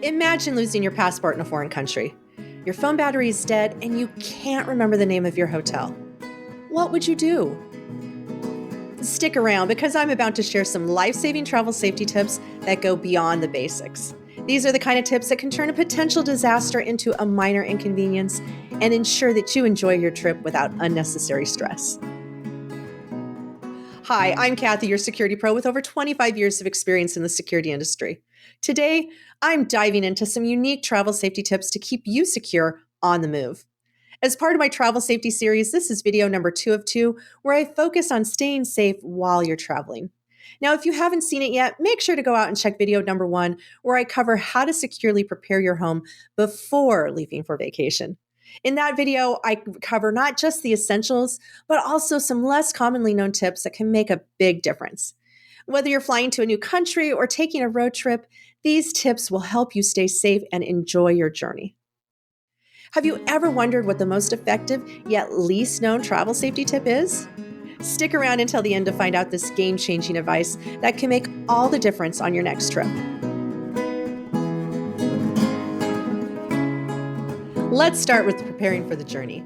Imagine losing your passport in a foreign country. Your phone battery is dead and you can't remember the name of your hotel. What would you do? Stick around because I'm about to share some life saving travel safety tips that go beyond the basics. These are the kind of tips that can turn a potential disaster into a minor inconvenience and ensure that you enjoy your trip without unnecessary stress. Hi, I'm Kathy, your security pro with over 25 years of experience in the security industry. Today, I'm diving into some unique travel safety tips to keep you secure on the move. As part of my travel safety series, this is video number 2 of 2, where I focus on staying safe while you're traveling. Now, if you haven't seen it yet, make sure to go out and check video number 1, where I cover how to securely prepare your home before leaving for vacation. In that video, I cover not just the essentials, but also some less commonly known tips that can make a big difference. Whether you're flying to a new country or taking a road trip, these tips will help you stay safe and enjoy your journey. Have you ever wondered what the most effective yet least known travel safety tip is? Stick around until the end to find out this game changing advice that can make all the difference on your next trip. Let's start with preparing for the journey.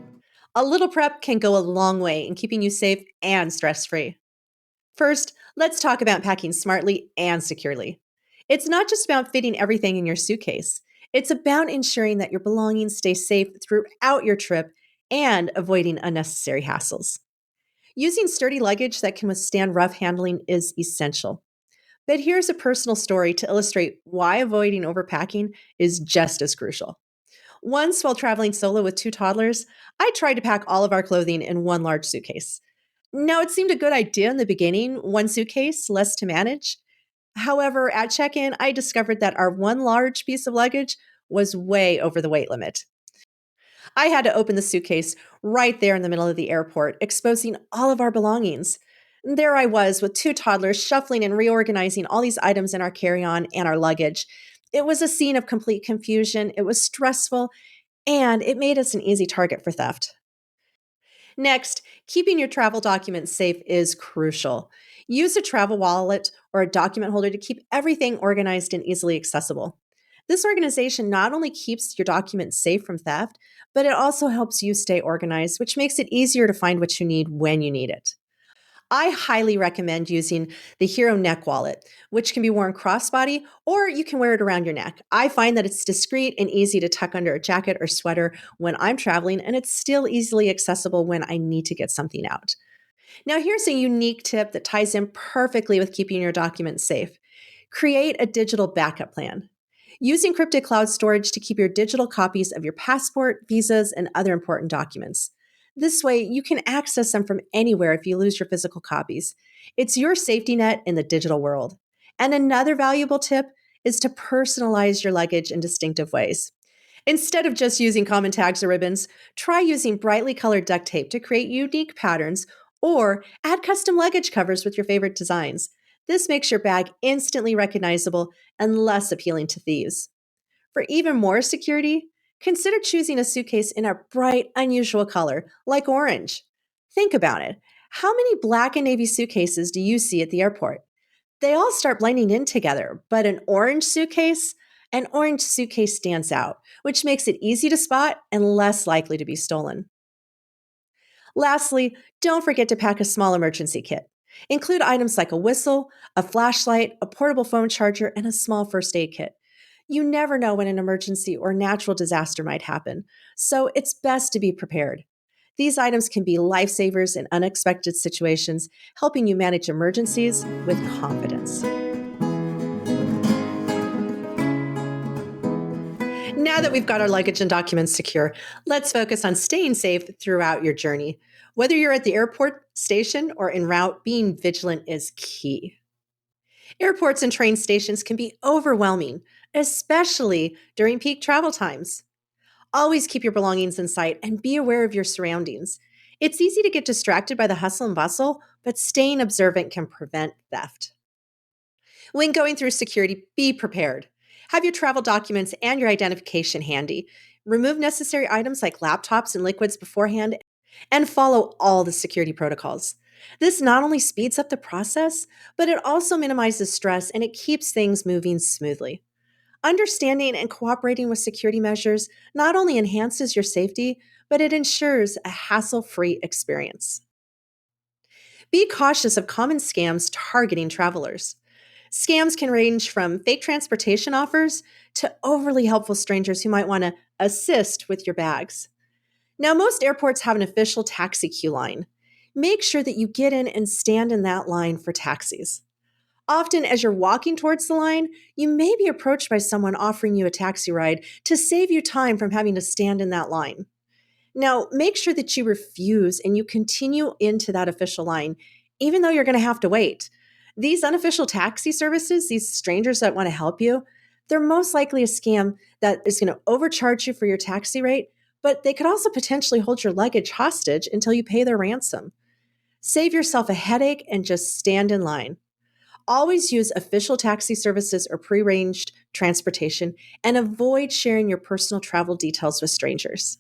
A little prep can go a long way in keeping you safe and stress free. First, let's talk about packing smartly and securely. It's not just about fitting everything in your suitcase, it's about ensuring that your belongings stay safe throughout your trip and avoiding unnecessary hassles. Using sturdy luggage that can withstand rough handling is essential. But here's a personal story to illustrate why avoiding overpacking is just as crucial. Once, while traveling solo with 2 toddlers, I tried to pack all of our clothing in one large suitcase. Now, it seemed a good idea in the beginning, one suitcase, less to manage. However, at check in, I discovered that our one large piece of luggage was way over the weight limit. I had to open the suitcase right there in the middle of the airport, exposing all of our belongings. There I was with 2 toddlers shuffling and reorganizing all these items in our carry on and our luggage. It was a scene of complete confusion, it was stressful, and it made us an easy target for theft. Next, keeping your travel documents safe is crucial. Use a travel wallet or a document holder to keep everything organized and easily accessible. This organization not only keeps your documents safe from theft, but it also helps you stay organized, which makes it easier to find what you need when you need it. I highly recommend using the Hero Neck Wallet, which can be worn crossbody or you can wear it around your neck. I find that it's discreet and easy to tuck under a jacket or sweater when I'm traveling, and it's still easily accessible when I need to get something out. Now, here's a unique tip that ties in perfectly with keeping your documents safe. Create a digital backup plan. Use encrypted cloud storage to keep your digital copies of your passport, visas, and other important documents. This way, you can access them from anywhere if you lose your physical copies. It's your safety net in the digital world. And another valuable tip is to personalize your luggage in distinctive ways. Instead of just using common tags or ribbons, try using brightly colored duct tape to create unique patterns or add custom luggage covers with your favorite designs. This makes your bag instantly recognizable and less appealing to thieves. For even more security, consider choosing a suitcase in a bright, unusual color, like orange. Think about it. How many black and navy suitcases do you see at the airport? They all start blending in together, but an orange suitcase stands out, which makes it easy to spot and less likely to be stolen. Lastly, don't forget to pack a small emergency kit. Include items like a whistle, a flashlight, a portable phone charger, and a small first aid kit. You never know when an emergency or natural disaster might happen, so it's best to be prepared. These items can be lifesavers in unexpected situations, helping you manage emergencies with confidence. Now that we've got our luggage and documents secure, let's focus on staying safe throughout your journey. Whether you're at the airport, station, or en route, being vigilant is key. Airports and train stations can be overwhelming, especially during peak travel times. Always keep your belongings in sight and be aware of your surroundings. It's easy to get distracted by the hustle and bustle, but staying observant can prevent theft. When going through security, be prepared. Have your travel documents and your identification handy. Remove necessary items like laptops and liquids beforehand, and follow all the security protocols. This not only speeds up the process, but it also minimizes stress and it keeps things moving smoothly. Understanding and cooperating with security measures not only enhances your safety, but it ensures a hassle free experience. Be cautious of common scams targeting travelers. Scams can range from fake transportation offers to overly helpful strangers who might want to assist with your bags. Now, most airports have an official taxi queue line. Make sure that you get in and stand in that line for taxis. Often, as you're walking towards the line, you may be approached by someone offering you a taxi ride to save you time from having to stand in that line. Now, make sure that you refuse and you continue into that official line, even though you're going to have to wait. These unofficial taxi services, these strangers that want to help you, they're most likely a scam that is going to overcharge you for your taxi rate, but they could also potentially hold your luggage hostage until you pay their ransom. Save yourself a headache and just stand in line. Always use official taxi services or prearranged transportation and avoid sharing your personal travel details with strangers.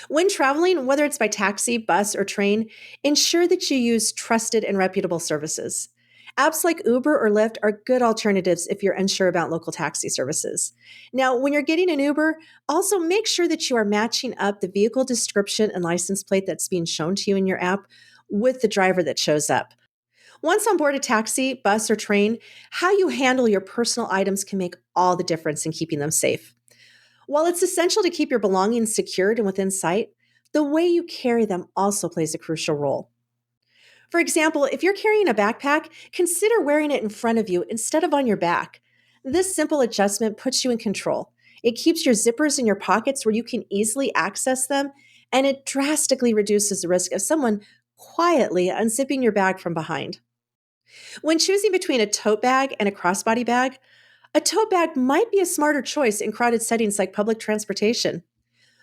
When traveling, whether it's by taxi, bus, or train, ensure that you use trusted and reputable services. Apps like Uber or Lyft are good alternatives if you're unsure about local taxi services. Now, when you're getting an Uber, also make sure that you are matching up the vehicle description and license plate that's being shown to you in your app with the driver that shows up. Once on board a taxi, bus, or train, how you handle your personal items can make all the difference in keeping them safe. While it's essential to keep your belongings secured and within sight, the way you carry them also plays a crucial role. For example, if you're carrying a backpack, consider wearing it in front of you instead of on your back. This simple adjustment puts you in control. It keeps your zippers in your pockets where you can easily access them, and it drastically reduces the risk of someone quietly unzipping your bag from behind. When choosing between a tote bag and a crossbody bag, a tote bag might be a smarter choice in crowded settings like public transportation.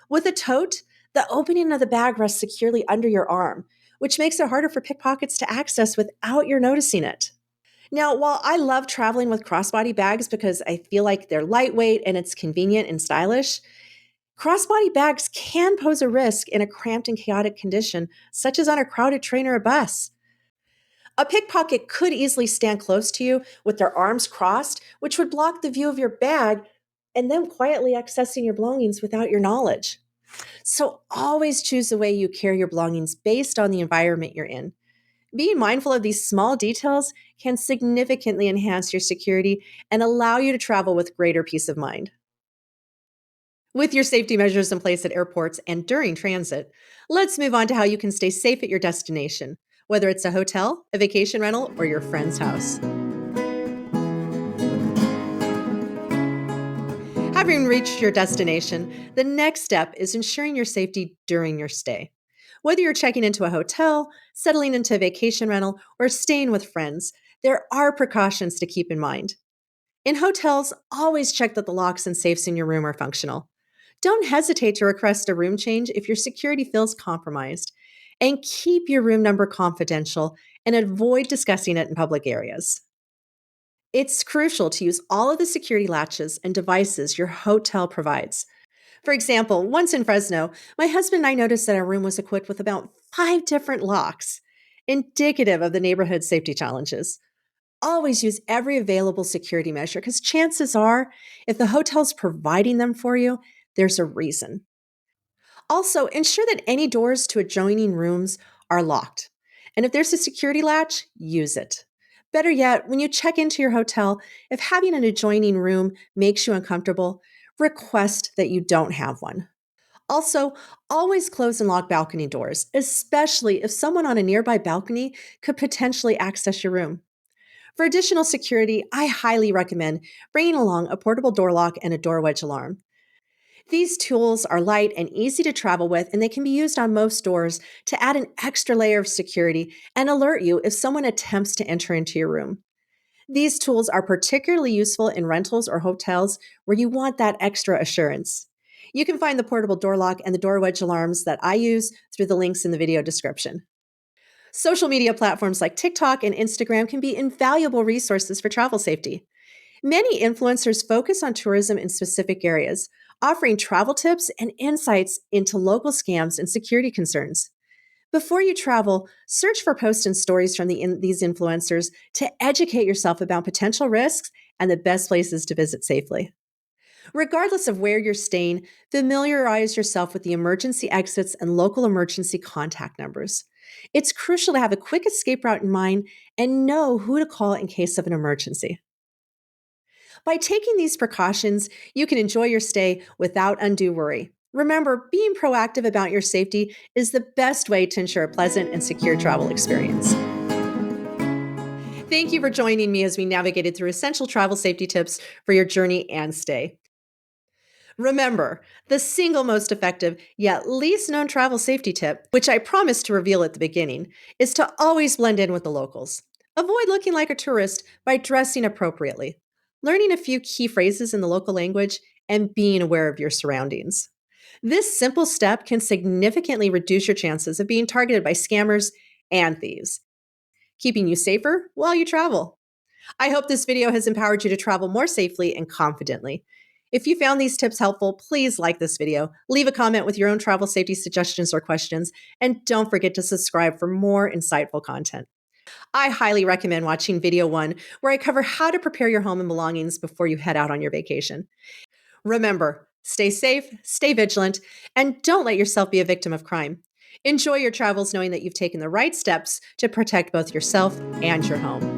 With a tote, the opening of the bag rests securely under your arm, which makes it harder for pickpockets to access without your noticing it. Now, while I love traveling with crossbody bags because I feel like they're lightweight and it's convenient and stylish, crossbody bags can pose a risk in a cramped and chaotic condition, such as on a crowded train or a bus. A pickpocket could easily stand close to you with their arms crossed, which would block the view of your bag and them quietly accessing your belongings without your knowledge. So always choose the way you carry your belongings based on the environment you're in. Being mindful of these small details can significantly enhance your security and allow you to travel with greater peace of mind. With your safety measures in place at airports and during transit, let's move on to how you can stay safe at your destination, whether it's a hotel, a vacation rental, or your friend's house. Having reached your destination, the next step is ensuring your safety during your stay. Whether you're checking into a hotel, settling into a vacation rental, or staying with friends, there are precautions to keep in mind. In hotels, always check that the locks and safes in your room are functional. Don't hesitate to request a room change if your security feels compromised. And keep your room number confidential and avoid discussing it in public areas. It's crucial to use all of the security latches and devices your hotel provides. For example, once in Fresno, my husband and I noticed that our room was equipped with about 5 different locks, indicative of the neighborhood's safety challenges. Always use every available security measure because chances are, if the hotel's providing them for you, there's a reason. Also, ensure that any doors to adjoining rooms are locked. And if there's a security latch, use it. Better yet, when you check into your hotel, if having an adjoining room makes you uncomfortable, request that you don't have one. Also, always close and lock balcony doors, especially if someone on a nearby balcony could potentially access your room. For additional security, I highly recommend bringing along a portable door lock and a door wedge alarm. These tools are light and easy to travel with, and they can be used on most doors to add an extra layer of security and alert you if someone attempts to enter into your room. These tools are particularly useful in rentals or hotels where you want that extra assurance. You can find the portable door lock and the door wedge alarms that I use through the links in the video description. Social media platforms like TikTok and Instagram can be invaluable resources for travel safety. Many influencers focus on tourism in specific areas, offering travel tips and insights into local scams and security concerns. Before you travel, search for posts and stories from these influencers to educate yourself about potential risks and the best places to visit safely. Regardless of where you're staying, familiarize yourself with the emergency exits and local emergency contact numbers. It's crucial to have a quick escape route in mind and know who to call in case of an emergency. By taking these precautions, you can enjoy your stay without undue worry. Remember, being proactive about your safety is the best way to ensure a pleasant and secure travel experience. Thank you for joining me as we navigated through essential travel safety tips for your journey and stay. Remember, the single most effective yet least known travel safety tip, which I promised to reveal at the beginning, is to always blend in with the locals. Avoid looking like a tourist by dressing appropriately, learning a few key phrases in the local language, and being aware of your surroundings. This simple step can significantly reduce your chances of being targeted by scammers and thieves, keeping you safer while you travel. I hope this video has empowered you to travel more safely and confidently. If you found these tips helpful, please like this video, leave a comment with your own travel safety suggestions or questions, and don't forget to subscribe for more insightful content. I highly recommend watching video 1, where I cover how to prepare your home and belongings before you head out on your vacation. Remember, stay safe, stay vigilant, and don't let yourself be a victim of crime. Enjoy your travels knowing that you've taken the right steps to protect both yourself and your home.